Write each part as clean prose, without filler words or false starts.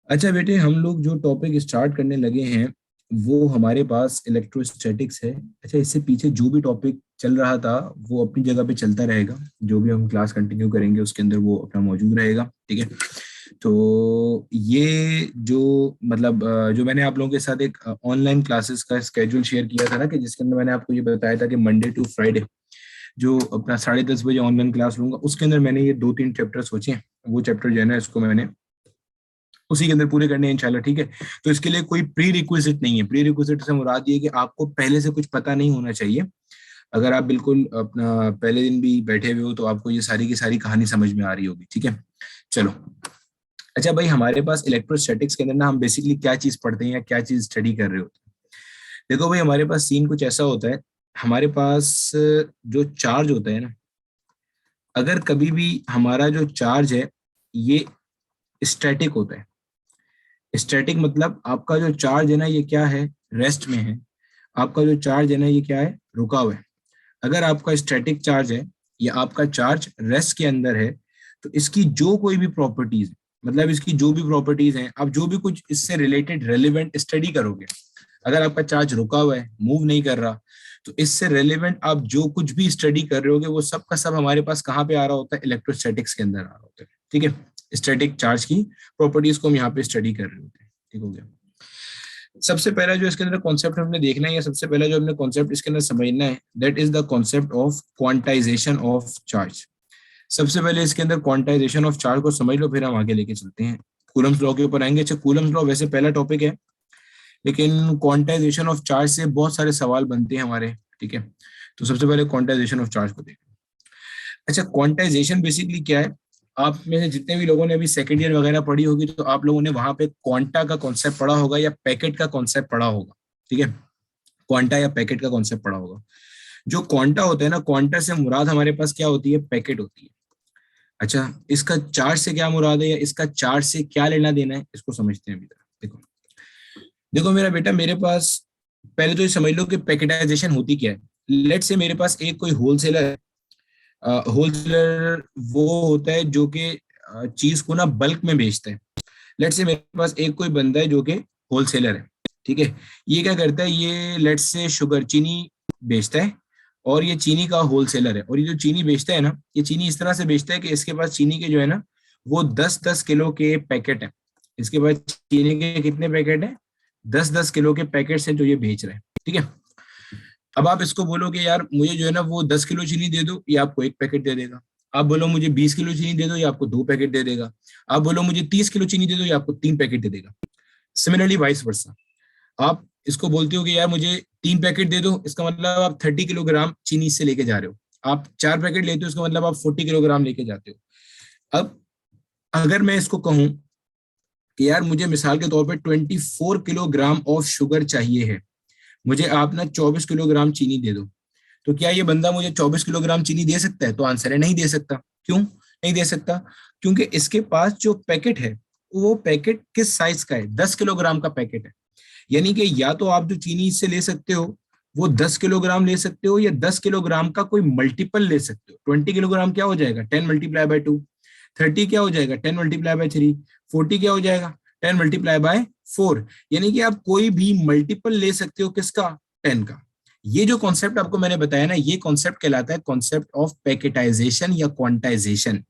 अच्छा बेटे, हम लोग जो टॉपिक स्टार्ट करने लगे हैं वो हमारे पास इलेक्ट्रोस्टैटिक्स है। अच्छा, इससे पीछे जो भी टॉपिक चल रहा था वो अपनी जगह पे चलता रहेगा। जो भी हम क्लास कंटिन्यू करेंगे उसके अंदर वो अपना मौजूद रहेगा, ठीक है। तो ये जो मतलब जो मैंने आप लोगों के साथ एक ऑनलाइन क्लासेस का स्केड्यूल शेयर किया था ना, कि जिसके अंदर मैंने आपको ये बताया था कि मंडे टू फ्राइडे जो अपना 10:30 बजे ऑनलाइन क्लास लूंगा, उसके अंदर मैंने ये 2-3 चैप्टर सोचे हैं। वो चैप्टर जो है ना, इसको मैंने उसी के अंदर पूरे करने हैं इंशाल्लाह, ठीक है। तो इसके लिए कोई प्री रिक्विजिट नहीं है। प्री रिक्विजिट से मुराद ये है कि आपको पहले से कुछ पता नहीं होना चाहिए। अगर आप बिल्कुल अपना पहले दिन भी बैठे हुए हो तो आपको ये सारी की सारी कहानी समझ में आ रही होगी, ठीक है। चलो। अच्छा भाई, हमारे पास इलेक्ट्रोस्टैटिक्स के अंदर ना हम बेसिकली क्या चीज पढ़ते हैं या क्या चीज स्टडी कर रहे होते हैं। देखो भाई, हमारे पास सीन कुछ ऐसा होता है। हमारे पास जो चार्ज होता है ना, अगर कभी भी हमारा जो चार्ज है ये स्टैटिक होता है। स्टैटिक मतलब आपका जो चार्ज है ना, ये क्या है, रेस्ट में है। आपका जो चार्ज है ना, ये क्या है, रुका हुआ है। अगर आपका स्टैटिक चार्ज है या आपका चार्ज रेस्ट के अंदर है, तो इसकी जो कोई भी प्रॉपर्टीज, मतलब इसकी जो भी प्रॉपर्टीज हैं, आप जो भी कुछ इससे रिलेटेड रेलिवेंट स्टडी करोगे, अगर आपका चार्ज रुका हुआ है, मूव नहीं कर रहा, तो इससे रेलिवेंट आप जो कुछ भी स्टडी कर रहे होगे वो सब का सब हमारे पास कहाँ पे आ रहा होता है, इलेक्ट्रोस्टैटिक्स के अंदर आ रहा होता है, ठीक है। स्टैटिक चार्ज की प्रॉपर्टीज को हम यहाँ पे स्टडी कर रहे होते हैं, ठीक हो गया। सबसे पहला जो इसके अंदर कॉन्सेप्ट हमने देखना है, या सबसे पहला जो हमने कॉन्सेप्ट इसके अंदर समझना है, that is the concept of quantization of charge. सबसे पहले इसके अंदर क्वांटाइजेशन ऑफ चार्ज को समझ लो, फिर हम आगे लेके चलते हैं। कूलम्स लॉ के ऊपर आएंगे। अच्छा, कूलम्स लॉ वैसे पहला टॉपिक है, लेकिन क्वांटाइजेशन ऑफ चार्ज से बहुत सारे सवाल बनते हैं हमारे, ठीक है। तो सबसे पहले क्वांटाइजेशन ऑफ चार्ज को देखो। अच्छा, क्वांटाइजेशन बेसिकली क्या है। आप में से जितने भी लोगों ने अभी सेकेंड ईयर वगैरह पढ़ी होगी, तो आप लोगों ने वहां पे क्वांटा का कॉन्सेप्ट पढ़ा होगा या पैकेट का कॉन्सेप्ट पढ़ा होगा, ठीक है। क्वांटा या पैकेट का कॉन्सेप्ट पढ़ा होगा। जो क्वांटा होता है ना, क्वांटा से मुराद हमारे पास क्या होती है, पैकेट होती है। अच्छा, इसका चार्ज से क्या मुराद है या इसका चार्ज से क्या लेना देना है, इसको समझते हैं अभी तक। देखो देखो मेरा बेटा, मेरे पास पहले तो ये समझ लो कि पैकेटाइजेशन होती क्या है। लेट से मेरे पास एक कोई होलसेलर है। होलसेलर वो होता है जो कि चीज को ना बल्क में बेचता है। लेट से मेरे पास एक कोई बंदा है जो कि होलसेलर है, ठीक है। ये क्या करता है, ये लेट से शुगर चीनी बेचता है, और ये चीनी का होलसेलर है। और ये जो चीनी बेचता है ना, ये चीनी इस तरह से बेचता है कि इसके पास चीनी के जो है ना, वो 10-10 किलो के पैकेट है। इसके पास चीनी के कितने पैकेट है, 10-10 किलो के पैकेट्स हैं जो ये बेच रहे हैं, ठीक है। अब आप इसको बोलो कि यार मुझे जो है ना वो 10 किलो चीनी दे दो, ये आपको एक पैकेट दे देगा। आप बोलो मुझे 20 किलो चीनी दे दो, ये आपको दो पैकेट दे देगा। आप बोलो मुझे 30 किलो चीनी दे दो, ये आपको तीन पैकेट दे देगा। सिमिलरली वाइस वर्सा, आप इसको बोलते हो कि यार मुझे 3 पैकेट दे दो, इसका मतलब आप 30 किलोग्राम चीनी इससे लेके जा रहे हो। आप 4 पैकेट लेते हो, इसका मतलब आप 40 किलोग्राम लेके जाते हो। अब अगर मैं इसको कहूं कि यार मुझे मिसाल के तौर पर 24 किलोग्राम ऑफ शुगर चाहिए है, मुझे आप ना 24 किलोग्राम चीनी दे दो, तो क्या ये बंदा मुझे 24 किलोग्राम चीनी दे सकता है? तो आंसर है नहीं दे सकता। क्यों नहीं दे सकता? क्योंकि इसके पास जो पैकेट है, वो पैकेट किस साइज का है, 10 किलोग्राम का पैकेट है। यानी कि या तो आप जो चीनी इससे ले सकते हो वो 10 किलोग्राम ले सकते हो, या 10 किलोग्राम का कोई मल्टीपल ले सकते हो। 20 किलोग्राम क्या हो जाएगा, 10 × 2। 30 क्या हो जाएगा, 10 × 3। 40 क्या हो जाएगा, 10 × 4। यानी कि आप कोई भी मल्टीपल ले सकते हो किसका, 10 का। ये जो कॉन्सेप्ट आपको मैंने बताया ना, ये कॉन्सेप्ट कहलाता है कॉन्सेप्ट ऑफ पैकेटाइजेशन या क्वांटाइजेशन।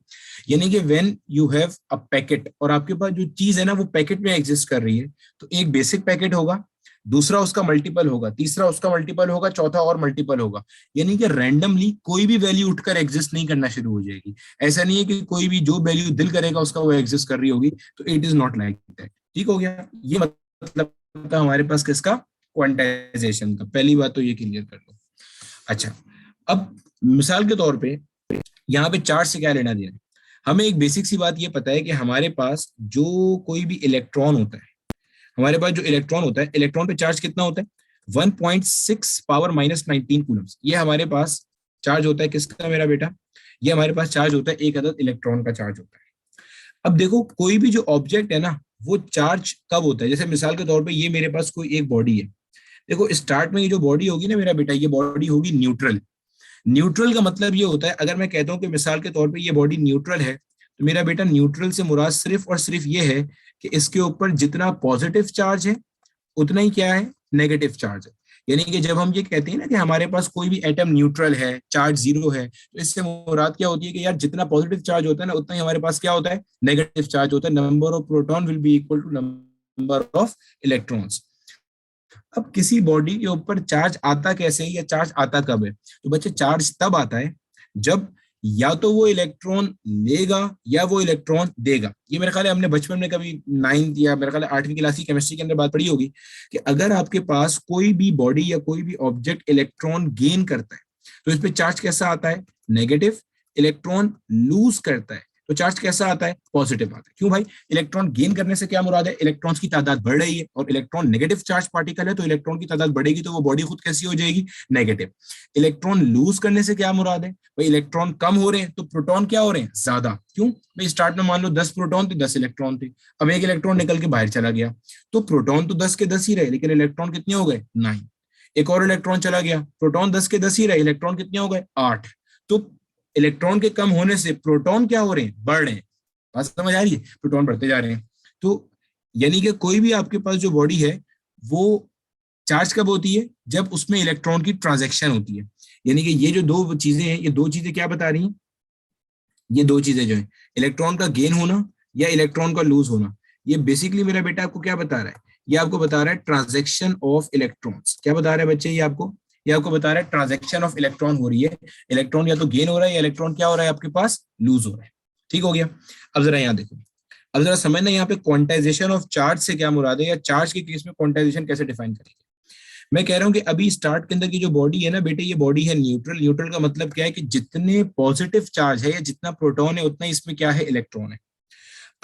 यानी कि when you have a packet, और आपके पास जो चीज है ना वो पैकेट में एग्जिस्ट कर रही है, तो एक बेसिक पैकेट होगा, दूसरा उसका मल्टीपल होगा, तीसरा उसका मल्टीपल होगा, चौथा और मल्टीपल होगा। यानी कि रैंडमली कोई भी वैल्यू उठकर एग्जिस्ट नहीं करना शुरू हो जाएगी। ऐसा नहीं है कि कोई भी जो वैल्यू दिल करेगा उसका वो एग्जिस्ट कर रही होगी, तो it is not like that, ठीक हो गया। ये मतलब था हमारे पास किसका, क्वांटाइजेशन का। पहली बात तो ये क्लियर कर लो। अच्छा, अब मिसाल के तौर पे यहाँ पे चार्ज से क्या लेना देना है। हमें एक बेसिक सी बात ये पता है कि हमारे पास जो कोई भी इलेक्ट्रॉन होता है, हमारे पास जो इलेक्ट्रॉन होता है, इलेक्ट्रॉन पे चार्ज कितना होता है, 1.6 × 19 कूलम्स। ये हमारे पास चार्ज होता है किसका मेरा बेटा, ये हमारे पास चार्ज होता है एक अदद इलेक्ट्रॉन का चार्ज होता है। अब देखो कोई भी जो ऑब्जेक्ट है ना, वो चार्ज कब होता है। जैसे मिसाल के तौर पे ये मेरे पास कोई एक बॉडी है। देखो स्टार्ट में ये जो बॉडी होगी ना मेरा बेटा, ये बॉडी होगी न्यूट्रल। न्यूट्रल का मतलब ये होता है, अगर मैं कहता हूं कि मिसाल के तौर पे ये बॉडी न्यूट्रल है, तो मेरा बेटा न्यूट्रल से मुराद सिर्फ और सिर्फ ये है कि इसके ऊपर जितना पॉजिटिव चार्ज है उतना ही क्या है, नेगेटिव चार्ज है। यानी कि जब हम ये कहते हैं ना कि हमारे पास कोई भी एटम न्यूट्रल है, चार्ज जीरो है, तो इससे मुराद क्या होती है कि यार जितना पॉजिटिव चार्ज होता है ना उतना ही हमारे पास क्या होता है, नेगेटिव चार्ज होता है। Number of proton will be equal to number of electrons. अब किसी बॉडी के ऊपर चार्ज आता कैसे है या चार्ज आता कब है, तो बच्चे चार्ज तब आता है जब या तो वो इलेक्ट्रॉन लेगा या वो इलेक्ट्रॉन देगा। ये मेरे ख्याल है हमने बचपन में कभी 9th या मेरे ख्याल है 8वीं क्लास की केमिस्ट्री के अंदर बात पढ़ी होगी कि अगर आपके पास कोई भी बॉडी या कोई भी ऑब्जेक्ट इलेक्ट्रॉन गेन करता है तो इस पे चार्ज कैसा आता है, नेगेटिव। इलेक्ट्रॉन लूज करता है तो चार्ज कैसा आता है, पॉजिटिव आता है। क्यों भाई, इलेक्ट्रॉन गेन करने से क्या मुराद है, इलेक्ट्रॉन्स की तादाद बढ़ रही है, और इलेक्ट्रॉन नेगेटिव चार्ज पार्टिकल है तो इलेक्ट्रॉन की तादाद बढ़ेगी तो वो बॉडी खुद कैसी हो जाएगी, नेगेटिव। इलेक्ट्रॉन लूज करने से क्या मुराद है, भाई इलेक्ट्रॉन कम हो रहे हैं तो प्रोटॉन क्या हो रहे हैं, ज्यादा। क्यों भाई, स्टार्ट में मान लो 10 प्रोटॉन थे, 10 इलेक्ट्रॉन थे, अब एक इलेक्ट्रॉन निकल के बाहर चला गया तो प्रोटॉन तो 10 के 10 ही रहे, लेकिन इलेक्ट्रॉन कितने हो गए, 9। एक और इलेक्ट्रॉन चला गया, प्रोटॉन 10 के 10 ही रहे, इलेक्ट्रॉन कितने हो गए, 8। तो इलेक्ट्रॉन के कम होने से प्रोटॉन क्या हो रहे हैं, बढ़ रहे हैं। बात समझ आ रही है, प्रोटॉन बढ़ते जा रहे हैं। तो यानी कि कोई भी आपके पास जो बॉडी है वो चार्ज कब होती है, जब उसमें इलेक्ट्रॉन की ट्रांजैक्शन होती है। यानी कि ये जो दो चीजें हैं, ये दो चीजें क्या बता रही हैं, ये दो चीजें जो है, इलेक्ट्रॉन का गेन होना या इलेक्ट्रॉन का लूज होना, ये बेसिकली मेरा बेटा आपको क्या बता रहा है, ये आपको बता रहा है ट्रांजैक्शन ऑफ इलेक्ट्रॉन्स। क्या बता रहा है बच्चे, ये आपको बता रहा है ट्रांजैक्शन ऑफ इलेक्ट्रॉन हो रही है। इलेक्ट्रॉन या तो गेन हो रहा है या इलेक्ट्रॉन क्या हो रहा है आपके पास, लूज हो रहा है। ठीक हो गया। अब जरा यहाँ देखो, अब जरा समझना यहाँ पे क्वांटाइजेशन ऑफ चार्ज से क्या मुराद है, या चार्ज के केस में क्वांटाइजेशन कैसे डिफाइन करेंगे। मैं कह रहा हूं कि अभी स्टार्ट के अंदर की जो बॉडी है ना बेटे, ये बॉडी है न्यूट्रल। न्यूट्रल का मतलब क्या है कि जितने पॉजिटिव चार्ज है या जितना प्रोटॉन है उतना इसमें क्या है, इलेक्ट्रॉन है।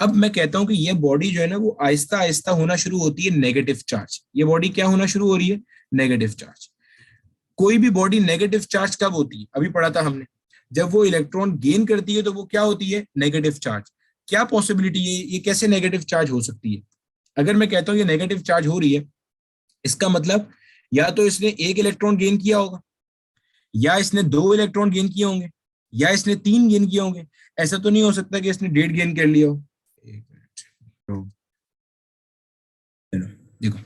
अब मैं कहता हूं कि ये बॉडी जो है ना वो आहिस्ता आहिस्ता होना शुरू होती है नेगेटिव चार्ज। ये बॉडी क्या होना शुरू हो रही है, नेगेटिव चार्ज। कोई भी बॉडी नेगेटिव चार्ज कब होती है, अभी पढ़ा था हमने, जब वो इलेक्ट्रॉन गेन करती है तो वो क्या होती है, नेगेटिव चार्ज। क्या पॉसिबिलिटी है, ये कैसे नेगेटिव चार्ज हो सकती है। अगर मैं कहता हूं ये नेगेटिव चार्ज हो रही है, इसका मतलब या तो इसने एक इलेक्ट्रॉन गेन किया होगा, या इसने 2 इलेक्ट्रॉन गेन किए होंगे, या इसने 3 गेन किए होंगे। ऐसा तो नहीं हो सकता कि इसने 1.5 गेन कर लिया हो। एक मिनट, देखो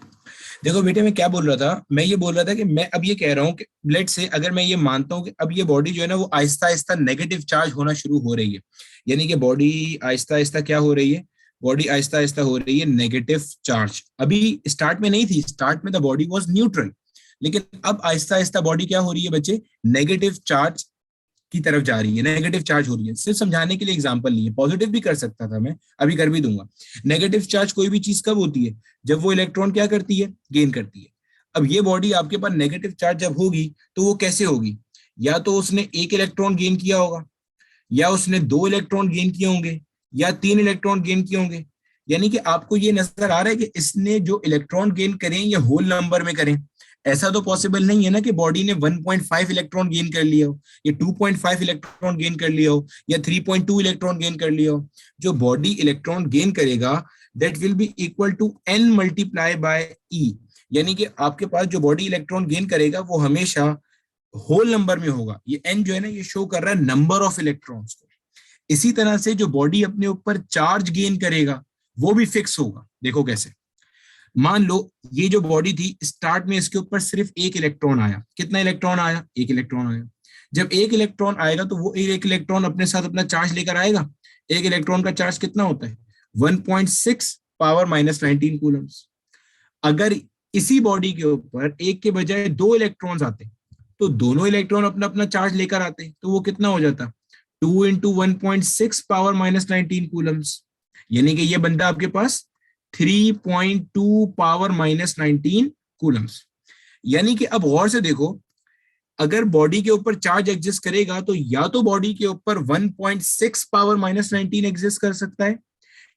देखो बेटे, मैं क्या बोल रहा था, मैं ये बोल रहा था कि मैं अब ये कह रहा हूँ कि लेट से अगर मैं ये मानता हूँ कि अब ये बॉडी जो है ना वो आहिस्ता आहिस्ता नेगेटिव चार्ज होना शुरू हो रही है। यानी कि बॉडी आहिस्ता आहिस्ता क्या हो रही है, बॉडी आहिस्ता आहिस्ता हो रही है नेगेटिव चार्ज। अभी स्टार्ट में नहीं थी, स्टार्ट में द बॉडी वॉज न्यूट्रल, लेकिन अब आहिस्ता आहिस्ता बॉडी क्या हो रही है बच्चे, नेगेटिव चार्ज की तरफ जा रही है, नेगेटिव चार्ज हो रही है। सिर्फ समझाने के लिए एग्जांपल नहीं है, पॉजिटिव भी कर सकता था मैं, अभी कर भी दूंगा। नेगेटिव चार्ज कोई भी चीज कब होती है, जब वो इलेक्ट्रॉन क्या करती है, गेन करती है। अब ये बॉडी आपके पास नेगेटिव चार्ज जब होगी तो वो कैसे होगी, या तो उसने एक इलेक्ट्रॉन गेन किया होगा, या उसने 2 इलेक्ट्रॉन गेन किए होंगे, या 3 इलेक्ट्रॉन गेन किए होंगे। यानी कि आपको ये नजर आ रहा है कि इसने जो इलेक्ट्रॉन गेन करें ये होल नंबर में करें। ऐसा तो पॉसिबल नहीं है ना कि बॉडी ने 1.5 इलेक्ट्रॉन गेन कर लिया हो, या 2.5 इलेक्ट्रॉन गेन कर लिया हो, या 3.2 इलेक्ट्रॉन गेन कर लिया हो। जो बॉडी इलेक्ट्रॉन गेन करेगा that will be equal to n multiply by e. यानी कि आपके पास जो बॉडी इलेक्ट्रॉन गेन करेगा वो हमेशा होल नंबर में होगा। ये n जो है ना ये शो कर रहा है नंबर ऑफ इलेक्ट्रॉन्स को। इसी तरह से जो बॉडी अपने ऊपर चार्ज गेन करेगा वो भी फिक्स होगा। देखो कैसे, मान लो ये जो बॉडी थी स्टार्ट में इसके ऊपर सिर्फ एक इलेक्ट्रॉन आया। कितना इलेक्ट्रॉन आया, एक इलेक्ट्रॉन आया। जब एक इलेक्ट्रॉन आएगा तो वो एक इलेक्ट्रॉन अपने साथ अपना चार्ज लेकर आएगा। एक इलेक्ट्रॉन का चार्ज कितना होता है, 1.6 पावर माइनस 19 कूलम्स। अगर इसी बॉडी के ऊपर एक के बजाय 2 इलेक्ट्रॉन्स आते तो दोनों इलेक्ट्रॉन अपना अपना चार्ज लेकर आते तो वो कितना हो जाता, 2 इंटू 1.6 पावर माइनस 19 कूलम्स। यानी कि ये बंदा आपके पास 3.2 पावर माइनस 19 कूलम्स। यानी कि अब गौर से देखो, अगर बॉडी के ऊपर चार्ज एग्जिस्ट करेगा तो या तो बॉडी के ऊपर 1.6 पावर माइनस 19 एग्जिस्ट कर सकता है,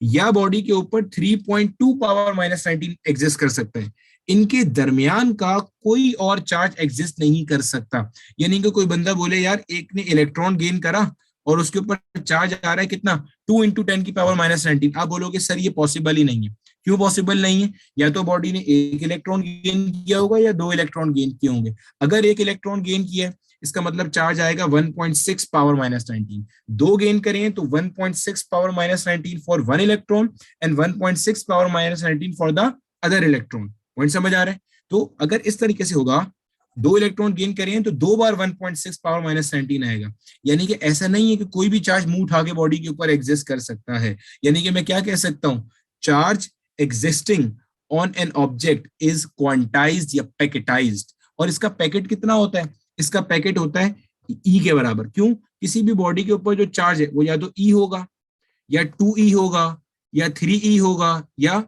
या बॉडी के ऊपर 3.2 पावर माइनस 19 एग्जिस्ट कर सकता है। इनके दरमियान का कोई और चार्ज एग्जिस्ट नहीं कर सकता। यानी कि कोई बंदा बोले यार एक ने इलेक्ट्रॉन गेन करा और उसके ऊपर चार्ज आ रहा है कितना, 2 इंटू 10 की पावर माइनस 19। आप बोलोगे सर ये पॉसिबल ही नहीं है। क्यों पॉसिबल नहीं है, या तो बॉडी ने एक इलेक्ट्रॉन गेन किया होगा या 2 इलेक्ट्रॉन गेन किए होंगे। अगर एक इलेक्ट्रॉन गेन किया है इसका मतलब चार्ज आएगा 1.6 पावर माइनस 19। दो गेन करें तो 1.6 power minus 19 for one electron and 1.6 power minus 19 for the other electron. Point समझ आ रहा है? तो अगर इस तरीके से होगा, दो इलेक्ट्रॉन गेन करें तो दो बार 1.6 पावर माइनस 19 आएगा। यानी कि ऐसा नहीं है कि कोई भी चार्ज मुंह उठा के बॉडी के ऊपर एग्जिस्ट कर सकता है। यानी कि मैं क्या कह सकता हूं, charge existing on an object is quantized या पैकेटाइज्ड। और इसका पैकेट कितना होता है? इसका पैकेट होता है ई के बराबर। क्यों? किसी भी बॉडी के ऊपर जो चार्ज है वो या तो ई होगा, या 2e होगा, या 3e होगा, या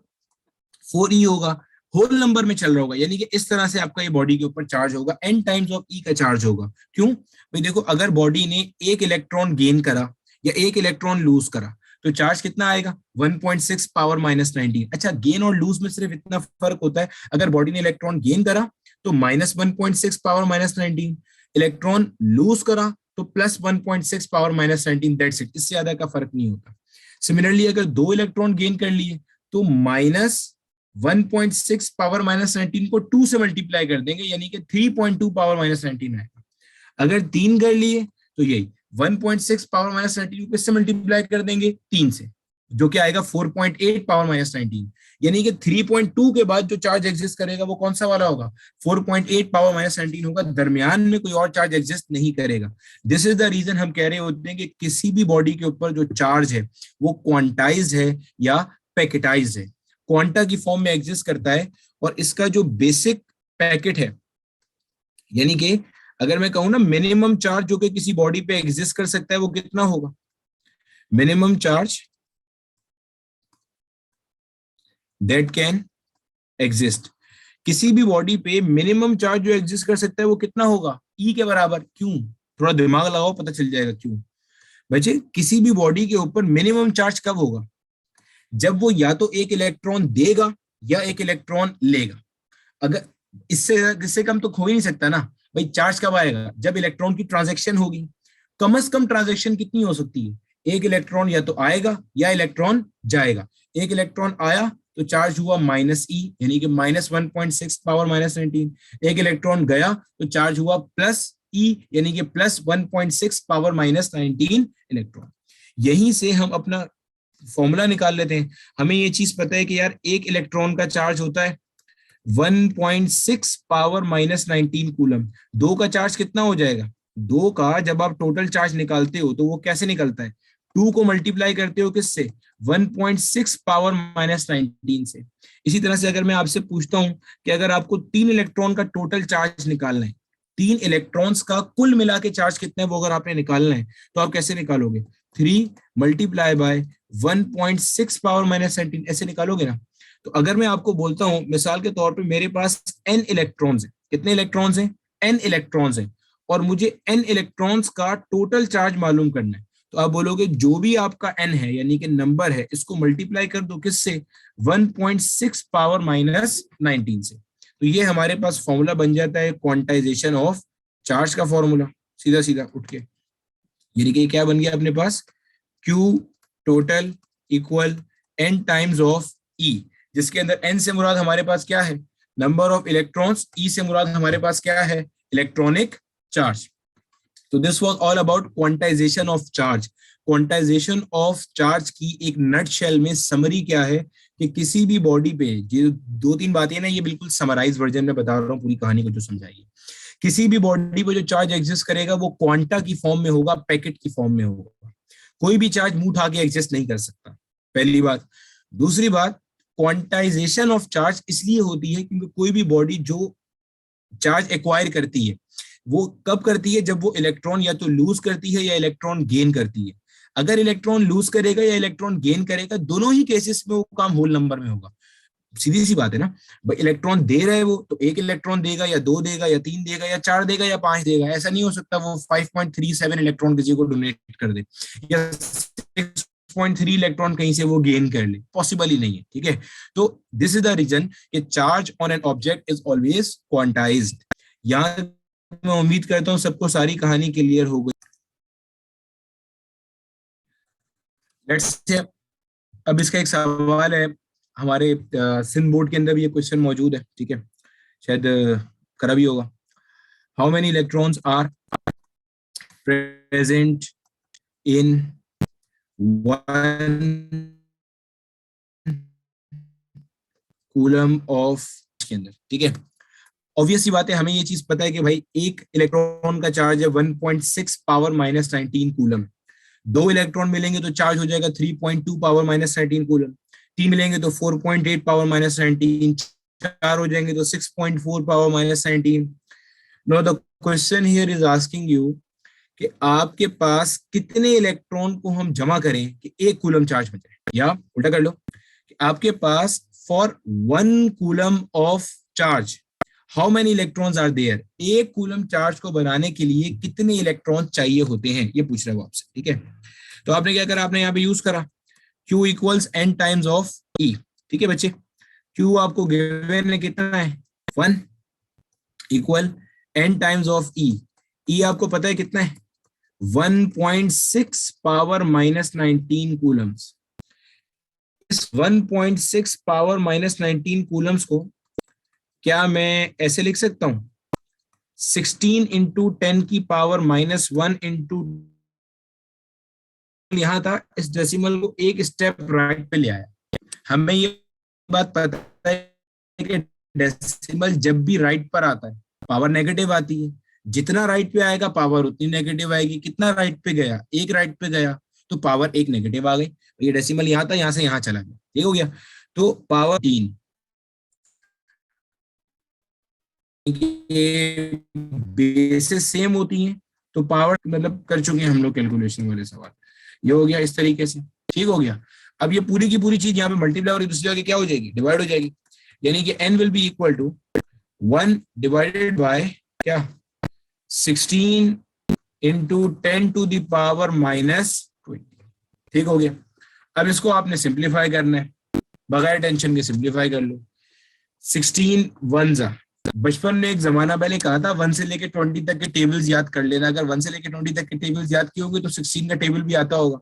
4e होगा, होल नंबर में चल रहा होगा। यानी कि इस तरह से आपका ये बॉडी के ऊपर चार्ज होगा, n टाइम्स ऑफ e का चार्ज होगा। क्यों भाई? देखो, अगर बॉडी ने एक इलेक्ट्रॉन गेन करा या एक इलेक्ट्रॉन लूज करा तो चार्ज कितना आएगा? 1.6 पावर माइनस 19। अच्छा, गेन और लूज में सिर्फ इतना फर्क होता है, अगर बॉडी ने इलेक्ट्रॉन गेन करा तो minus 1.6 power minus 19, electron lose करा तो plus 1.6 power minus 19। That's it, इससे ज्यादा का फर्क नहीं होता। सिमिलरली अगर दो इलेक्ट्रॉन गेन कर लिए तो माइनस 1.6 पावर माइनस 19 को 2 से मल्टीप्लाई कर देंगे, यानी कि 3.2 पावर माइनस 19 आएगा। अगर तीन कर लिए तो यही 1.6 पावर माइनस 19 को किससे मल्टीप्लाई कर देंगे? 3 से, जो कि आएगा 4.8 पावर माइनस 19। यानी कि 3.2 के बाद जो चार्ज एग्जिस्ट करेगा वो कौन सा वाला होगा? 4.8 पावर माइनस 19 होगा। दरमियान में कोई और चार्ज एग्जिस्ट नहीं करेगा। दिस इज द रीजन हम कह रहे होते हैं कि किसी भी बॉडी के ऊपर जो चार्ज है वो क्वांटाइज है या पैकेटाइज है, क्वांटा की फॉर्म में एग्जिस्ट करता है। और इसका जो बेसिक पैकेट है, यानी कि अगर मैं कहूं ना मिनिमम चार्ज जो कि किसी बॉडी पे एग्जिस्ट कर सकता है वो कितना होगा? Minimum charge that can exist, किसी भी बॉडी पे मिनिमम चार्ज जो एग्जिस्ट कर सकता है वो कितना होगा? ई के बराबर। क्यों? थोड़ा दिमाग लगाओ, पता चल जाएगा क्यों। बच्चे, किसी भी बॉडी के ऊपर मिनिमम चार्ज कब होगा? जब वो या तो एक इलेक्ट्रॉन देगा या एक इलेक्ट्रॉन लेगा। अगर इससे इससे कम तो हो ही नहीं सकता ना भाई। चार्ज कब आएगा? जब इलेक्ट्रॉन की ट्रांजैक्शन होगी। कम से कम ट्रांजैक्शन कितनी हो सकती है? एक इलेक्ट्रॉन या तो आएगा या इलेक्ट्रॉन जाएगा। एक इलेक्ट्रॉन आया तो चार्ज हुआ माइनस ई, यानी कि माइनस 1.6 पावर माइनस 19। एक इलेक्ट्रॉन गया तो चार्ज हुआ प्लस ई, यानी कि प्लस 1.6 पावर माइनस 19 इलेक्ट्रॉन। यहीं से हम अपना फॉर्मूला निकाल लेते हैं। हमें ये चीज पता है कि यार एक इलेक्ट्रॉन का चार्ज होता है 1.6 पावर माइनस 19 कूलम। दो का चार्ज कितना हो जाएगा? दो का जब आप टोटल चार्ज निकालते हो तो वो कैसे निकलता है? 2 को मल्टीप्लाई करते हो किससे? 1.6 पावर माइनस 19 से। इसी तरह से अगर मैं आपसे पूछता हूं कि अगर आपको तीन इलेक्ट्रॉन का टोटल चार्ज निकालना है, तीन इलेक्ट्रॉन्स का कुल मिला के चार्ज कितना है वो अगर आपने निकालना है तो आप कैसे निकालोगे? 3 मल्टीप्लाई बाय 1.6 पावर माइनस 19 ऐसे निकालोगे ना। तो अगर मैं आपको बोलता हूं मिसाल के तौर पे मेरे पास n इलेक्ट्रॉन्स हैं, कितने इलेक्ट्रॉन्स हैं? n इलेक्ट्रॉन्स हैं, और मुझे n इलेक्ट्रॉन्स का टोटल चार्ज मालूम करना है। तो आप बोलोगे जो भी आपका n है यानी कि नंबर है, इसको मल्टीप्लाई कर दो किससे? 1.6 पावर माइनस 19 से। तो ये हमारे पास फॉर्मूला बन जाता है क्वांटाइजेशन ऑफ चार्ज का फॉर्मूला, सीधा सीधा उठ के। यानी कि क्या बन गया अपने पास? Q total equal n times of E, जिसके अंदर n से मुराद हमारे पास क्या है? Number of electrons. E से मुराद हमारे पास क्या है? Electronic charge. तो this was all about quantization of charge. Quantization of charge की एक नट शेल में समरी क्या है कि किसी भी बॉडी पे, ये दो तीन बातें ना, ये बिल्कुल समराइज वर्जन में बता रहा हूँ पूरी कहानी को जो समझाइए। किसी भी बॉडी पे जो चार्ज एग्जिस्ट करेगा वो क्वांटा की फॉर्म में होगा, पैकेट की फॉर्म में होगा। कोई भी चार्ज मुंह उठा के एग्जिस्ट नहीं कर सकता, पहली बात। दूसरी बात, क्वांटाइजेशन ऑफ चार्ज इसलिए होती है क्योंकि कोई भी बॉडी जो चार्ज एक्वायर करती है वो कब करती है? जब वो इलेक्ट्रॉन या तो लूज करती है या इलेक्ट्रॉन गेन करती है। अगर इलेक्ट्रॉन लूज करेगा या इलेक्ट्रॉन गेन करेगा, दोनों ही केसेस में वो काम होल नंबर में होगा। सीधी सी बात है ना भाई। इलेक्ट्रॉन दे रहे वो तो एक इलेक्ट्रॉन देगा या दो देगा या तीन देगा या चार देगा या पांच देगा। ऐसा नहीं हो सकता वो 5.37 इलेक्ट्रॉन किसी को डोनेट कर दे या 6.3 इलेक्ट्रॉन कहीं से वो गेन कर ले, पॉसिबल ही नहीं है। ठीक है, तो दिस इज द रीजन कि charge on an object is always quantized. यहां मैं उम्मीद करता हूं सबको सारी कहानी क्लियर हो गई। लेट्स से अब इसका एक सवाल है, हमारे सिंध बोर्ड के अंदर भी ये क्वेश्चन मौजूद है। ठीक है, शायद करा भी होगा। How many electrons are present in one coulomb of के अंदर, ठीक है। ऑब्वियस सी बात है, हमें ये चीज पता है कि भाई एक इलेक्ट्रॉन का चार्ज है 1.6 पावर माइनस 19 कूलम, दो इलेक्ट्रॉन मिलेंगे तो चार्ज हो जाएगा 3.2 पावर माइनस 19 कूलम, तीन मिलेंगे तो 4.8 पावर माइनस 19, चार हो जाएंगे तो 6.4 power minus 19। Know the question here is asking you कि आपके पास कितने इलेक्ट्रॉन को हम जमा करें कि एक कूलम चार्ज में जाए, या उल्टा कर लो कि आपके पास for one coulomb of charge how many electrons are there, एक कूलम चार्ज को बनाने के लिए कितने इलेक्ट्रॉन चाहिए होते हैं, ये पूछ रहा है वो आपसे, ठीक है। तो आपने क्या करा, आपने यहाँ पे यूज करा Q equals n times of E, ठीक है बच्चे। Q आपको गिवन है कितना है 1 equal n times of E, E आपको पता है कितना है 1.6 पावर माइनस 19 कूलम्स। इस 1.6 पावर माइनस 19 कूलम्स को क्या मैं ऐसे लिख सकता हूं 16 इंटू 10 की पावर माइनस 1 इंटू, यहां था, इस डेसिमल को एक स्टेप राइट पे ले आया। हमें ये बात पता है कि डेसिमल जब भी राइट पर आता है पावर नेगेटिव आती है, जितना राइट पे आएगा पावर उतनी नेगेटिव आएगी, कितना राइट पे गया, एक राइट पे गया तो पावर एक नेगेटिव आ गई। ये डेसिमल यहाँ था, यहाँ से यहाँ चला गया, ठीक हो गया। तो पावर 3 बेसिस सेम होती हैं तो पावर मतलब कर चुके हैं हम लोग कैलकुलेशन वाले सवाल, ये हो गया इस तरीके से, ठीक हो गया। अब ये पूरी की पूरी चीज यहाँ पे मल्टीप्लाई और दूसरी जगह क्या हो जाएगी, डिवाइड हो जाएगी, यानी कि n will be equal to 1 divided by क्या 16 into 10 to the power minus 20, ठीक हो गया। अब इसको आपने सिंप्लीफाई करना है, बगैर टेंशन के सिंप्लीफाई कर लो। 16 वन जा, बचपन में एक जमाना पहले कहा था 1 से लेके 20 तक के टेबल्स याद कर लेना, अगर 1 से लेके 20 तक के टेबल्स याद किए होंगे तो 16 का टेबल भी आता होगा।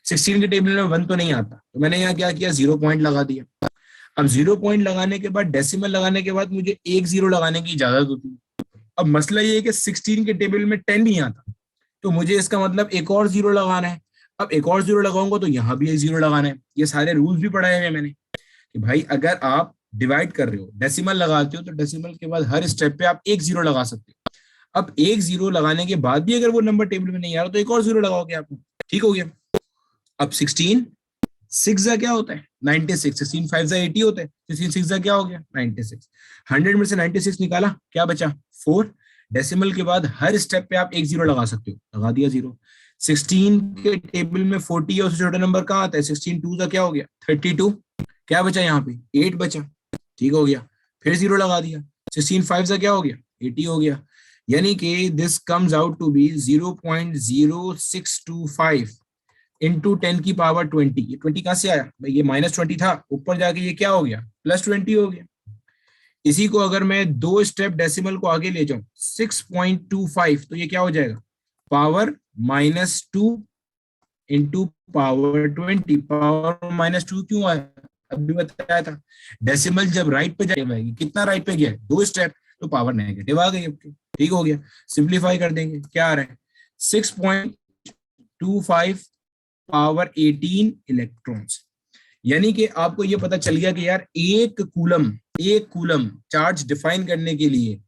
16 के टेबल में 1 तो नहीं आता, तो मैंने यहाँ क्या किया 0 पॉइंट लगा दिया। अब 0 पॉइंट लगाने के बाद डेसिमल लगाने के बाद मुझे एक 0 लगाने की इजाजत होती है। अब मसला ये है कि 16 के टेबल में 10 नहीं आता, तो मुझे इसका मतलब एक और 0 लगाना है। अब एक और 0 लगाऊंगा तो यहाँ भी एक 0 लगाना है। ये सारे रूल्स भी पढ़ाए हैं मैंने कि भाई अगर आप डिवाइड कर रहे हो, डेसिमल लगाते हो, तो डेसिमल के बाद हर स्टेप पे आप एक 0 लगा सकते हो। अब एक 0 लगाने के बाद भी अगर वो नंबर टेबल में नहीं आ रहा तो एक और 0 लगाओगे आप, ठीक हो गया। अब 16 6 जा क्या होता है 96, 16 5 जा 80 होता है, 16 6 जा क्या हो गया 96, 100 में से 96 निकाला क्या बचा 4, डेसिमल के बाद हर स्टेप पे आप एक 0 लगा सकते हो, लगा दिया 0। 16 के टेबल में 40 है, उससे छोटा नंबर कहाँ आता है 16 2 जा क्या हो गया 32, क्या बचा यहाँ पे 8 बचा, ठीक हो गया। फिर 0 लगा दिया, 16 5 जा क्या हो गया 80 हो गया, यानी कि this comes out to be 0.0625 into 10 की पावर 20। ये 20 कहां से आया भाई, ये -20 था, ऊपर जाके ये क्या हो गया +20 हो गया। इसी को अगर मैं 2 स्टेप डेसिमल को आगे ले जाऊं 6.25, तो ये क्या हो जाएगा पावर -2 इंटू पावर 20, पावर -2 क्यों आया अभी बताया था, डेसिमल जब राइट पे जाएगी, कितना राइट पे गया 2 स्टेप, तो पावर नेगेटिव आ गई आपकी, ठीक हो गया। सिंप्लीफाई कर देंगे क्या आ रहा है 6.25 पावर 18 इलेक्ट्रॉन्स, यानी कि आपको ये पता चल गया कि यार एक कूलम चार्ज डिफाइन करने के लिए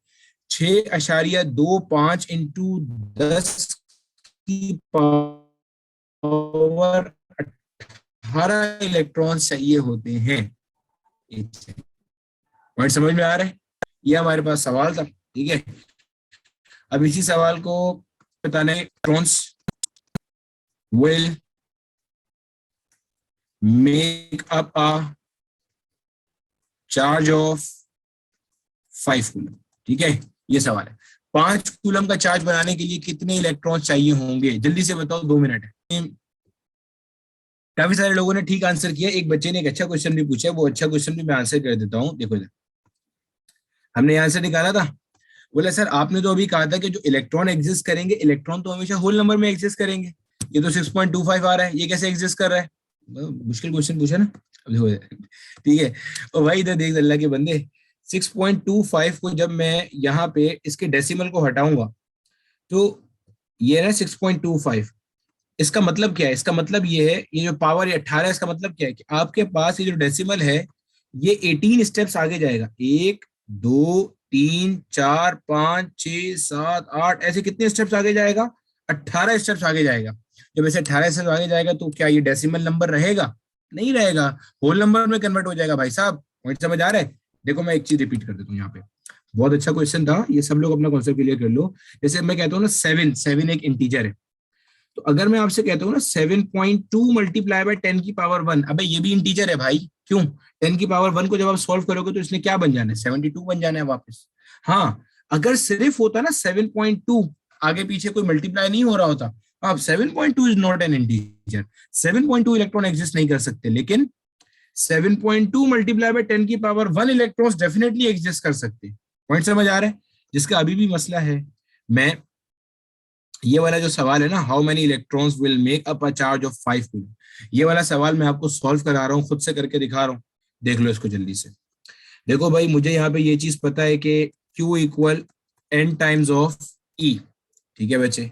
6.25 इंटू 10 की पावर 18 इलेक्ट्रॉन चाहिए होते हैं। पॉइंट समझ में आ रहा है, ये हमारे पास सवाल था, ठीक है। अब इसी सवाल को बताने electrons will make up a charge of 5 coulomb, ठीक है। ये सवाल है 5 कूलम का चार्ज बनाने के लिए कितने इलेक्ट्रॉन चाहिए होंगे, जल्दी से बताओ, 2 मिनट है। काफी सारे लोगों ने ठीक आंसर किया, एक बच्चे ने एक अच्छा क्वेश्चन भी पूछा, वो अच्छा क्वेश्चन भी मैं आंसर कर देता हूँ। देखो इधर हमने आंसर निकाला था, बोला सर आपने तो अभी कहा था कि जो इलेक्ट्रॉन एग्जिस्ट करेंगे, इलेक्ट्रॉन तो हमेशा होल नंबर में एग्जिस्ट करेंगे, ये तो 6.25 आ रहा है, ये कैसे एग्जिस्ट कर रहा है, मुश्किल क्वेश्चन पूछा ना, ठीक है। और भाई इधर देख अल्लाह के बंदे, 6.25 को जब मैं यहाँ पे इसके डेसिमल को हटाऊंगा तो ये है 6.25। इसका मतलब क्या है? इसका मतलब ये है, ये जो पावर 18 है, इसका मतलब क्या है कि आपके पास ये जो डेसिमल है ये 18 स्टेप्स आगे जाएगा। 1 2 3 4 5 6 7 8, ऐसे कितने स्टेप्स आगे जाएगा? 18 स्टेप्स आगे जाएगा। जब ऐसे 18 स्टेप्स आगे जाएगा तो क्या ये डेसिमल नंबर रहेगा? नहीं रहेगा, होल नंबर में कन्वर्ट हो जाएगा। भाई साहब पॉइंट समझ आ रहा है? देखो मैं एक चीज रिपीट कर देता हूँ यहाँ पे, बहुत अच्छा क्वेश्चन था ये, सब लोग अपना कॉन्सेप्ट क्लियर कर लो। जैसे मैं कहता हूँ ना, सेवन सेवन एक इंटीजर है, तो अगर मैं आपसे कहता हूँ ना 7.2 मल्टीप्लाई बाय 10 की पावर 1, अबे ये भी इंटीजर है भाई। क्यों? 10 की पावर 1 को जब आप सॉल्व करोगे तो इसने क्या बन जाना है? 72 बन जाना है वापस। हाँ, अगर सिर्फ होता ना 7.2, आगे पीछे कोई मल्टीप्लाई नहीं हो रहा होता, अब 7.2 is not an integer, 7.2 electron exist नहीं कर सकते, लेकिन 7.2 मल्टीप्लाई बाय 10 की पावर 1 इलेक्ट्रॉन्स डेफिनेटली एग्जिस्ट कर सकते हैं। पॉइंट समझ आ रहा है? जिसका अभी भी मसला है, मैं ये वाला जो सवाल है ना, how many electrons will make up a charge of 5 coulomb, ये वाला सवाल मैं आपको सॉल्व करा रहा हूँ, खुद से करके दिखा रहा हूँ। देख लो इसको जल्दी से। देखो भाई, मुझे यहाँ पे ये चीज पता है कि Q equal n times of E, ठीक है बच्चे।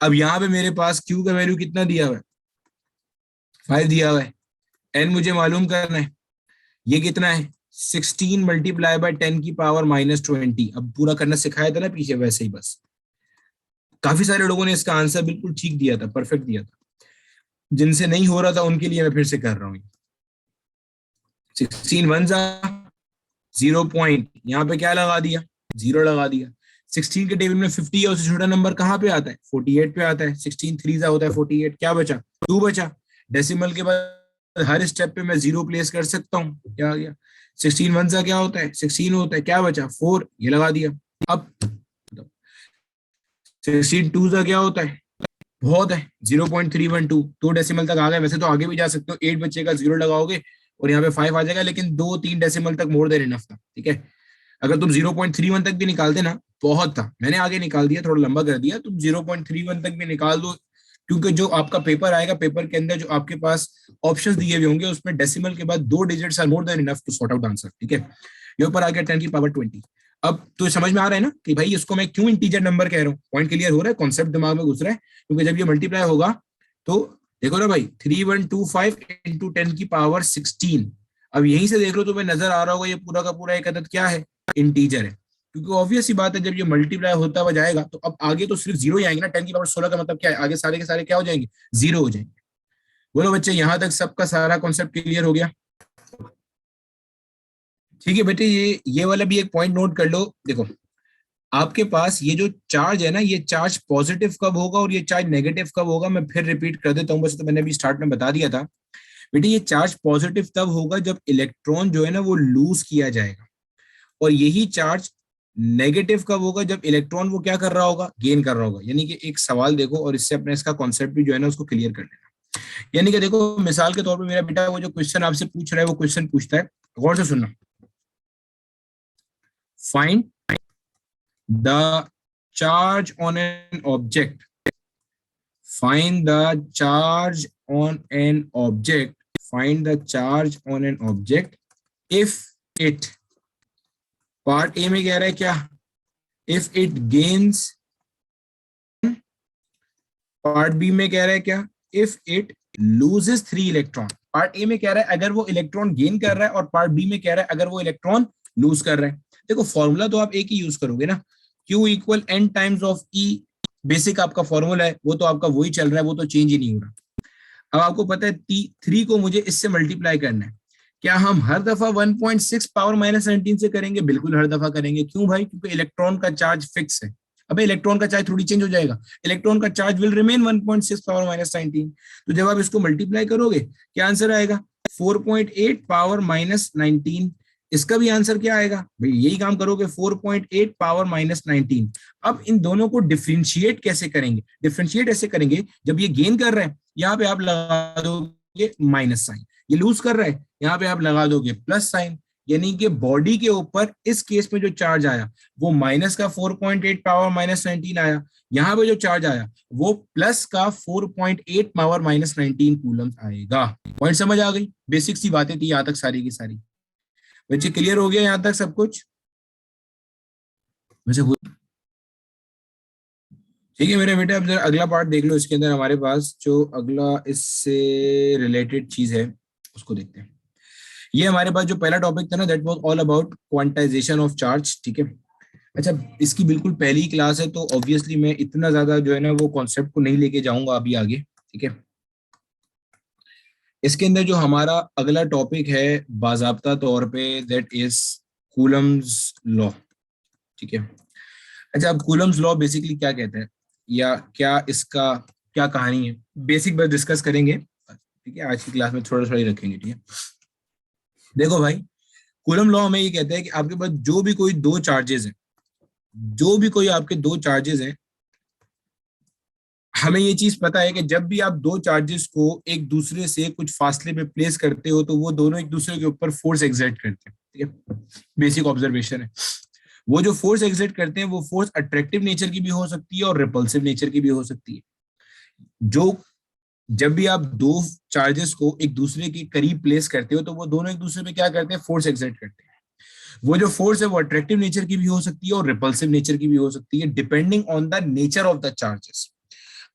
अब यहाँ पे मेरे पास Q का वैल्यू कितना दिया हुआ है? 5 दिया हुआ है। n मुझे मालूम करना है, ये कितना है? 16 मल्टीप्लाई बाय 10 की पावर -20। अब पूरा करना सिखाया था ना पीछे, वैसे ही बस। काफी सारे लोगों ने इसका आंसर बिल्कुल ठीक दिया था, परफेक्ट दिया था। जिनसे नहीं हो रहा था उनके लिए मैं फिर से कर रहा हूँ। 16 वन जा 0 पॉइंट, यहाँ पे क्या लगा दिया? 0 लगा दिया। 16 के टेबल में 50 है, उससे छोटा नंबर कहाँ पे आता है? 48 पे आता है। 16 थ्री जा होता है 48, क्या बचा? 2 बचा। डेसिमल के बाद हर स्टेप पे मैं 0 प्लेस कर सकता हूँ, क्या आ गया? 16 वन जा क्या होता है? 16 होता है, क्या बचा? 4, ये लगा दिया। अब 16 टू जा क्या होता है? बहुत है, 0.312, 2 डेसिमल तक आ गए। वैसे तो आगे भी जा सकते हो, 8 बचेगा, 0 लगाओगे और यहाँ पे 5 आ जाएगा, लेकिन 2 3 डेसिमल तक मोर देन इनफ था, ठीक है। अगर तुम 0.31 तक भी निकालते ना, बहुत था। मैंने आगे निकाल दिया, थोड़ा लंबा कर दिया, तुम 0.31 तक भी निकाल दो, क्योंकि जो आपका पेपर आएगा, पेपर के अंदर जो आपके पास ऑप्शंस दिए हुए होंगे, उसमें डेसिमल के बाद 2 digits are more than enough to sort out answer, ठीक है। ये ऊपर आ गया 10 की पावर 20। अब तो समझ में आ रहा है ना कि भाई इसको मैं क्यों इंटीजर नंबर कह रहा हूँ? पॉइंट क्लियर हो रहा है, कॉन्सेप्ट दिमाग में घुस रहा है, क्योंकि जब ये मल्टीप्लाई होगा तो देखो ना भाई, 3125 इंटू 10 की पावर 16। अब यहीं से देख लो, तुम्हें नजर आ रहा होगा ये पूरा का पूरा एक अदद क्या है? इंटीजर है। क्योंकि ऑब्वियस सी बात है, जब ये मल्टीप्लाई होता हुआ जाएगा तो अब आगे तो सिर्फ 0 ही आएंगे ना। 10 की पावर 16 का मतलब क्या है? आगे सारे के सारे क्या हो जाएंगे? 0 हो जाएंगे। बोलो बच्चे, यहां तक सबका सारा कॉन्सेप्ट क्लियर हो गया? ठीक है बेटे, ये वाला भी एक पॉइंट नोट कर लो। देखो, आपके पास ये जो चार्ज है ना, ये चार्ज पॉजिटिव कब होगा और ये चार्ज नेगेटिव कब होगा, मैं फिर रिपीट कर देता हूँ, बस तो मैंने अभी स्टार्ट में बता दिया था। बेटे, ये चार्ज पॉजिटिव तब होगा जब इलेक्ट्रॉन जो है ना वो लूज किया जाएगा, और यही चार्ज नेगेटिव कब होगा? जब इलेक्ट्रॉन वो क्या कर रहा होगा? गेन कर रहा होगा। यानी कि एक सवाल देखो और इससे अपने इसका कॉन्सेप्ट भी जो है ना उसको क्लियर कर लेना। यानी कि देखो, मिसाल के तौर पर मेरा बेटा वो जो क्वेश्चन आपसे पूछ रहा है, वो क्वेश्चन पूछता है, गौर से सुनना। Find the charge on an object, find the charge on an object, find the charge on an object if it, part A में कह रहा है क्या? if it gains, part B में कह रहा है क्या? if it loses 3 electron. Part A में कह रहा है अगर वो इलेक्ट्रॉन गेन कर रहा है, और पार्ट बी में कह रहा है अगर वो इलेक्ट्रॉन लूज कर रहा है। देखो फॉर्मूला तो आप एक ही यूज करोगे ना, Q equal n times of E, basic आपका फॉर्मूला है, वो तो आपका वही चल रहा है, वो तो चेंज ही नहीं हो रहा। अब आपको पता है 3 को मुझे इससे मल्टीप्लाई करना है। क्या हम हर दफा 1.6 पावर -19 से करेंगे? बिल्कुल हर दफा करेंगे। क्यों भाई? क्योंकि इलेक्ट्रॉन का चार्ज फिक्स है। अबे इलेक्ट्रॉन का चार्ज थोड़ी चेंज हो जाएगा, इलेक्ट्रॉन का चार्ज विल रिमेन 1.6 पावर -19। तो जब आप इसको मल्टीप्लाई करोगे, क्या आंसर आएगा? 4.8 पावर -19। इसका भी आंसर क्या आएगा भाई? यही काम करोगे, 4.8 पावर -19। अब इन दोनों को डिफ्रेंशिएट कैसे करेंगे? डिफ्रेंशिएट ऐसे करेंगे, जब ये गेन कर रहा है यहाँ पे आप लगा दोगे माइनस साइन, ये लूज कर रहा है यहाँ पे आप लगा दोगे प्लस साइन। यानी कि बॉडी के ऊपर इस केस में जो चार्ज आया वो माइनस का 4.8 पावर -19 आया, यहाँ पे जो चार्ज आया वो प्लस का 4.8 पावर -19 कूलम आएगा। पॉइंट समझ आ गई? बेसिक सी बातें थी यहाँ तक सारी की सारी। बच्चे क्लियर हो गया यहाँ तक सब कुछ? वैसे ठीक है मेरे बेटे, अब जरा अगला पार्ट देख लो। इसके अंदर हमारे पास जो अगला इससे रिलेटेड चीज है उसको देखते हैं। ये हमारे पास जो पहला टॉपिक था ना, that was all about quantization of charge. ठीक है। अच्छा, इसकी बिल्कुल पहली क्लास है तो ऑब्वियसली मैं इतना ज्यादा जो है ना वो कॉन्सेप्ट को नहीं लेके जाऊंगा अभी आगे। ठीक है। इसके अंदर जो हमारा अगला टॉपिक है बाजाब्ता तौर पे, दैट इज कूलम्स लॉ। ठीक है। अच्छा, अब कूलम्स लॉ बेसिकली क्या कहता है या क्या इसका क्या कहानी है, बेसिक बस डिस्कस करेंगे। ठीक है, आज की क्लास में थोड़ा थोड़ा ही रखेंगे। ठीक है। देखो भाई, कूलम लॉ हमें ये कहता है कि आपके पास जो भी कोई दो चार्जेस हैं, जो भी कोई आपके दो चार्जेस हैं, हमें ये चीज पता है कि जब भी आप दो चार्जेस को एक दूसरे से कुछ फासले पे प्लेस करते हो तो वो दोनों एक दूसरे के ऊपर फोर्स एग्जर्ट करते हैं। ठीक है, बेसिक ऑब्जर्वेशन है। वो जो फोर्स एग्जर्ट करते हैं वो फोर्स अट्रैक्टिव नेचर की भी हो सकती है और रिपल्सिव नेचर की भी हो सकती है। जो जब भी आप दो चार्जेस को एक दूसरे के करीब प्लेस करते हो तो वो दोनों एक दूसरे पे क्या करते हैं, फोर्स एग्जर्ट करते हैं। वो जो फोर्स है वो अट्रैक्टिव नेचर की भी हो सकती है और रिपल्सिव नेचर की भी हो सकती है, depending on the nature of the charges.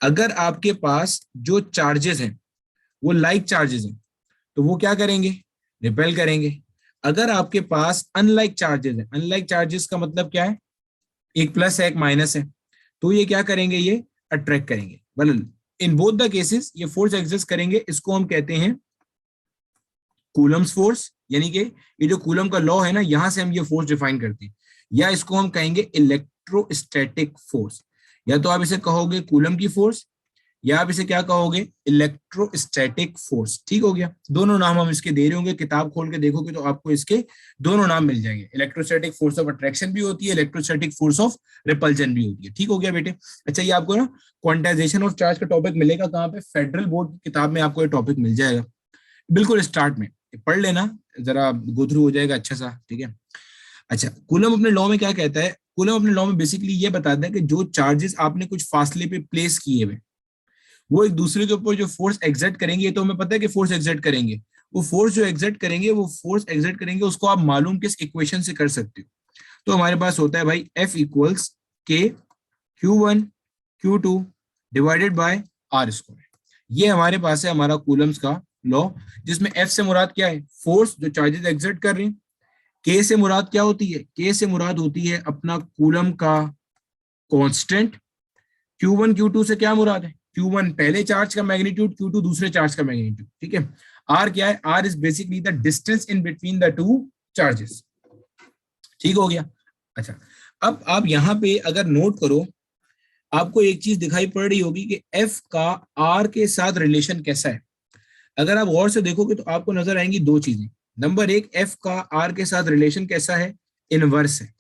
अगर आपके पास जो चार्जेस हैं वो लाइक चार्जेस हैं तो वो क्या करेंगे, रिपेल करेंगे। अगर आपके पास अनलाइक चार्जेस है, अनलाइक चार्जेस का मतलब क्या है, एक प्लस है एक माइनस है, तो ये क्या करेंगे, ये अट्रैक्ट करेंगे। मतलब इन बोथ द केसेस ये फोर्स एग्जिस्ट करेंगे। इसको हम कहते हैं कूलम्स फोर्स, यानी कि ये जो कूलम का लॉ है ना, यहां से हम ये फोर्स डिफाइन करते हैं। या इसको हम कहेंगे इलेक्ट्रोस्टैटिक फोर्स, या तो आप इसे कहोगे कूलम की फोर्स या आप इसे क्या कहोगे, इलेक्ट्रोस्टैटिक फोर्स। ठीक हो गया, दोनों नाम हम इसके दे रहे होंगे। किताब खोल के देखोगे तो आपको इसके दोनों नाम मिल जाएंगे। इलेक्ट्रोस्टैटिक फोर्स ऑफ अट्रैक्शन भी होती है, इलेक्ट्रोस्टैटिक फोर्स ऑफ रिपल्जन भी होती है। ठीक हो गया बेटे। अच्छा, ये आपको ना क्वांटाइजेशन ऑफ चार्ज का टॉपिक मिलेगा कहाँ पे, फेडरल बोर्ड की किताब में आपको ये टॉपिक मिल जाएगा बिल्कुल स्टार्ट में। पढ़ लेना, जरा गो थ्रू हो जाएगा अच्छा सा। ठीक है। अच्छा, कूलम अपने लॉ में क्या कहता है, कूलम अपने लॉ में बेसिकली ये बताता है कि जो चार्जेस आपने कुछ फासले पे प्लेस किए हुए, वो एक दूसरे के ऊपर जो फोर्स एग्जर्ट करेंगे, ये तो हमें पता है कि फोर्स एग्जर्ट करेंगे, वो फोर्स जो एग्जर्ट करेंगे, वो फोर्स एग्जर्ट करेंगे उसको आप मालूम किस इक्वेशन से कर सकते हो। तो हमारे पास होता है भाई F इक्वल्स के Q1 Q2 divided by are square. ये हमारे पास है हमारा कूलम्स का लॉ, जिसमें F से मुराद क्या है, फोर्स जो चार्जेस एग्जर्ट कर रहे हैं। K से मुराद क्या होती है, K से मुराद होती है अपना कूलम का कांस्टेंट। Q1 Q2 से क्या मुराद है, Q1 पहले चार्ज का मैग्नीट्यूड, Q2 दूसरे चार्ज का मैग्नीट्यूड। ठीक है। R क्या है, R is basically the distance in between the two charges. ठीक हो गया। अच्छा, अब आप यहाँ पे अगर नोट करो, आपको एक चीज दिखाई पड़ रही होगी कि F का R के साथ रिलेशन कैसा है। अगर आप गौर से देखोगे तो आपको नजर आएंगी दो चीजें। नंबर एक, F का R के साथ रिलेशन कैसा है, इनवर्स है।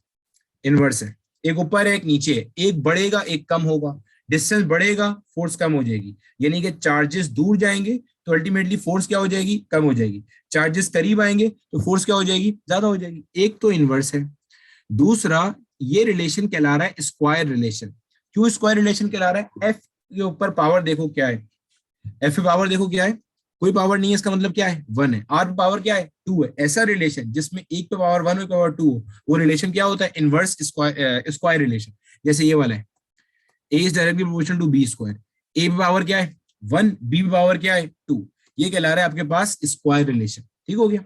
इनवर्स है, एक ऊपर है एक नीचे है, एक बढ़ेगा एक कम होगा। डिस्टेंस बढ़ेगा फोर्स कम हो जाएगी, यानी कि चार्जेस दूर जाएंगे तो अल्टीमेटली फोर्स क्या हो जाएगी, कम हो जाएगी। चार्जेस करीब आएंगे तो फोर्स क्या हो जाएगी, ज्यादा हो जाएगी। एक तो इनवर्स है। दूसरा, ये रिलेशन कहला रहा है स्क्वायर रिलेशन। क्यों स्क्वायर रिलेशन कहला रहा है, एफ के ऊपर पावर देखो क्या है, एफ पे पावर देखो क्या है, कोई पावर नहीं है, इसका मतलब क्या है, वन है। आर पे पावर क्या है, टू है। ऐसा रिलेशन जिसमें एक पे पावर वन, एक पे पावर टू हो, वो रिलेशन क्या होता है, इनवर्स स्क्वायर रिलेशन। जैसे ये वाला है, A is directly proportional to B square. A पे पावर क्या है, वन, बी पे पावर क्या है, टू। ये कहला रहा है आपके पास स्क्वायर रिलेशन। ठीक हो गया।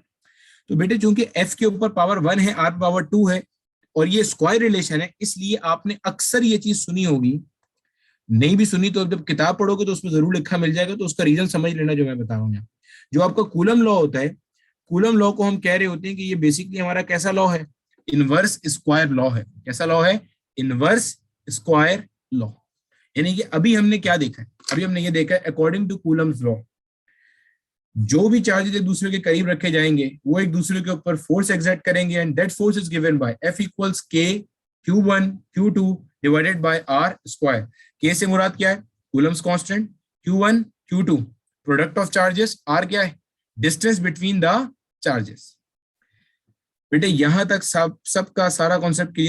तो बेटे चूंकि एफ के ऊपर पावर वन है, आर पे पावर टू है, और ये स्क्वायर रिलेशन है, इसलिए आपने अक्सर ये चीज सुनी होगी। नहीं भी सुनी तो जब किताब पढ़ोगे तो उसमें जरूर लिखा मिल जाएगा, तो उसका रीजन समझ लेना जो मैं बता रहा हूँ यहाँ। जो आपका कूलम लॉ होता है, कूलम लॉ को हम कह रहे होते हैं कि ये बेसिकली हमारा कैसा लॉ है, इनवर्स स्क्वायर लॉ है। कैसा लॉ है, इनवर्स स्क्वायर लॉ। यानी कि अभी हमने क्या देखा है, अभी हमने ये देखा है अकॉर्डिंग टू कूलम्स लॉ, जो भी चार्जेस एक दूसरे के करीब रखे जाएंगे वो एक दूसरे के ऊपर फोर्स एक्सर्ट करेंगे, and that force is given by F equals K Q1 Q2 divided by R square. K से मुराद क्या है, Coulomb's constant, Q1 Q2 product of charges, R क्या है, डिस्टेंस बिटवीन द चार्जेस। बेटे यहां तक सबका सारा कॉन्सेप्ट क्लियर